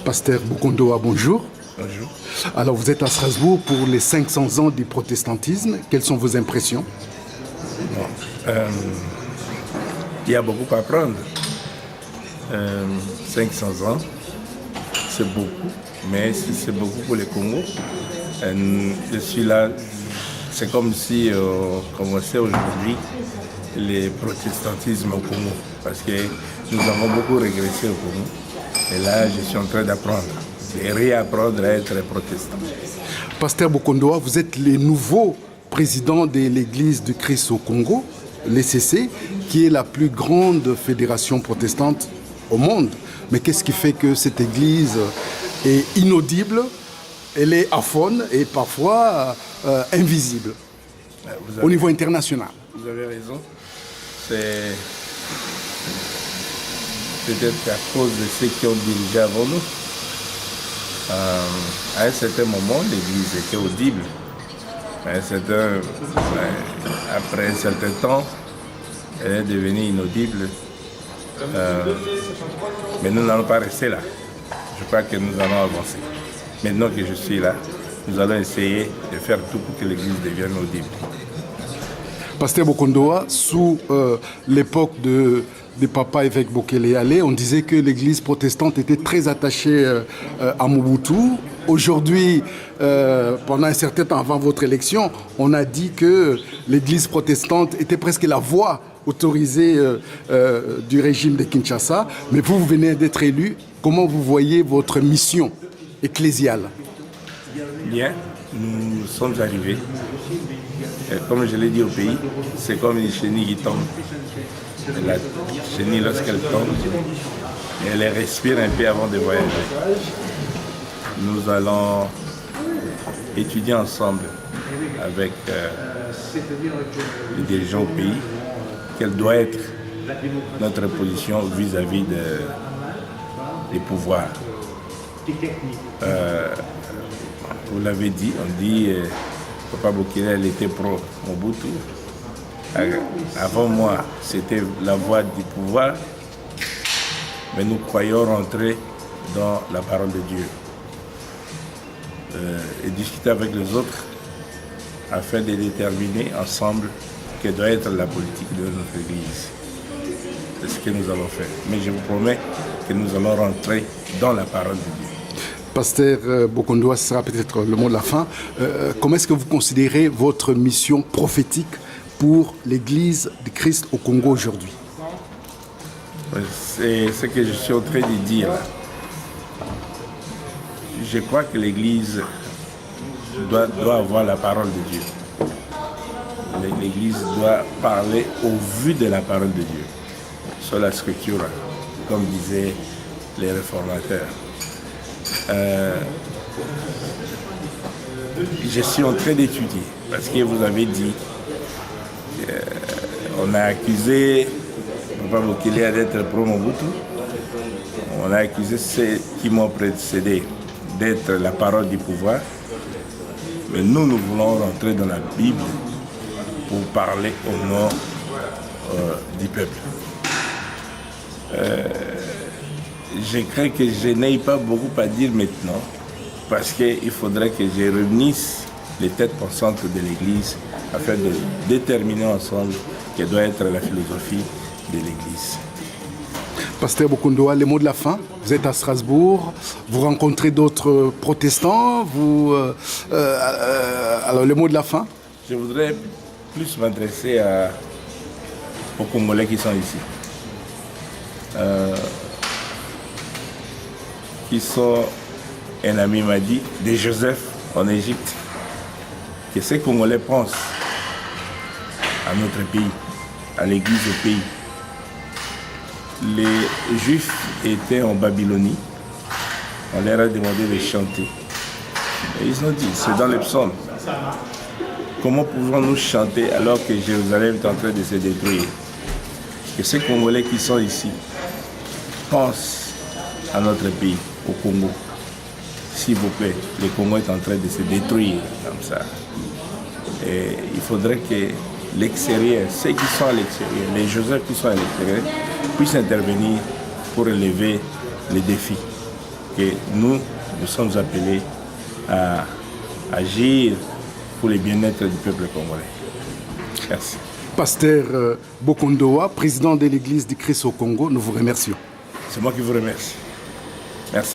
Pasteur Bukondoa, bonjour. Bonjour. Alors vous êtes à Strasbourg pour les 500 ans du protestantisme. Quelles sont vos impressions? Il y a beaucoup à apprendre. 500 ans, c'est beaucoup, mais c'est beaucoup pour le Congo. Je suis là, c'est comme si on commençait aujourd'hui le protestantisme au Congo, parce que nous avons beaucoup régressé au Congo. Et là, je suis en train d'apprendre, de réapprendre à être protestant. Pasteur Bukondoa, vous êtes le nouveau président de l'Église du Christ au Congo, l'ECC, qui est la plus grande fédération protestante au monde. Mais qu'est-ce qui fait que cette Église est inaudible, elle est aphone et parfois invisible au niveau international? Vous avez raison. C'est peut-être à cause de ceux qui ont dirigé avant nous. À un certain moment, l'Église était audible. Après un certain temps, elle est devenue inaudible. Mais nous n'allons pas rester là. Je crois que nous allons avancer. Maintenant que je suis là, nous allons essayer de faire tout pour que l'Église devienne audible. Pasteur Bukondoa, sous l'époque de Papa évêque Bokele Allé, on disait que l'Église protestante était très attachée à Mobutu. Aujourd'hui, pendant un certain temps avant votre élection, on a dit que l'Église protestante était presque la voix autorisée du régime de Kinshasa. Mais vous venez d'être élu. Comment vous voyez votre mission ecclésiale? Bien, nous sommes arrivés. Et comme je l'ai dit au pays, c'est comme une chenille qui tombe. La chenille, lorsqu'elle tombe, elle respire un peu avant de voyager. Nous allons étudier ensemble avec les dirigeants au pays quelle doit être notre position vis-à-vis des pouvoirs. Vous l'avez dit, on dit Papa Bokele, elle était pro-Mobutu. Avant moi, c'était la voie du pouvoir, mais nous croyons rentrer dans la parole de Dieu et discuter avec les autres afin de déterminer ensemble quelle doit être la politique de notre Église. C'est ce que nous allons faire. Mais je vous promets que nous allons rentrer dans la parole de Dieu. Pasteur Bukondoa, ce sera peut-être le mot de la fin. Comment est-ce que vous considérez votre mission prophétique pour l'Église du Christ au Congo aujourd'hui? C'est ce que je suis en train de dire. Je crois que l'Église doit avoir la parole de Dieu. L'Église doit parler au vu de la parole de Dieu, sur la scripture, comme disaient les réformateurs. Je suis en train d'étudier, parce que vous avez dit, on a accusé Papa Bokele d'être pro-Mobutu, on a accusé ceux qui m'ont précédé d'être la parole du pouvoir, mais nous voulons rentrer dans la Bible pour parler au nom du peuple. Je crains que je n'aie pas beaucoup à dire maintenant, parce qu'il faudrait que je réunisse les têtes pensantes de l'Église afin de déterminer ensemble quelle doit être la philosophie de l'Église. Pasteur Bukondoa, les mots de la fin. Vous êtes à Strasbourg, vous rencontrez d'autres protestants. Alors, les mots de la fin. Je voudrais plus m'adresser aux Congolais qui sont ici. Qui sont, un ami m'a dit, de Joseph en Égypte, que ces Congolais pensent à notre pays, à l'Église au pays. Les Juifs étaient en Babylonie, on leur a demandé de chanter. Et ils ont dit, c'est dans les psaumes. Comment pouvons-nous chanter alors que Jérusalem est en train de se détruire? Que ces Congolais qui sont ici pensent à notre pays, au Congo. S'il vous plaît, le Congo est en train de se détruire comme ça. Et il faudrait que l'extérieur, ceux qui sont à l'extérieur, les Joseph qui sont à l'extérieur, puissent intervenir pour relever les défis. que nous sommes appelés à agir pour le bien-être du peuple congolais. Merci. Pasteur Bokondoa, président de l'Église du Christ au Congo, nous vous remercions. C'est moi qui vous remercie.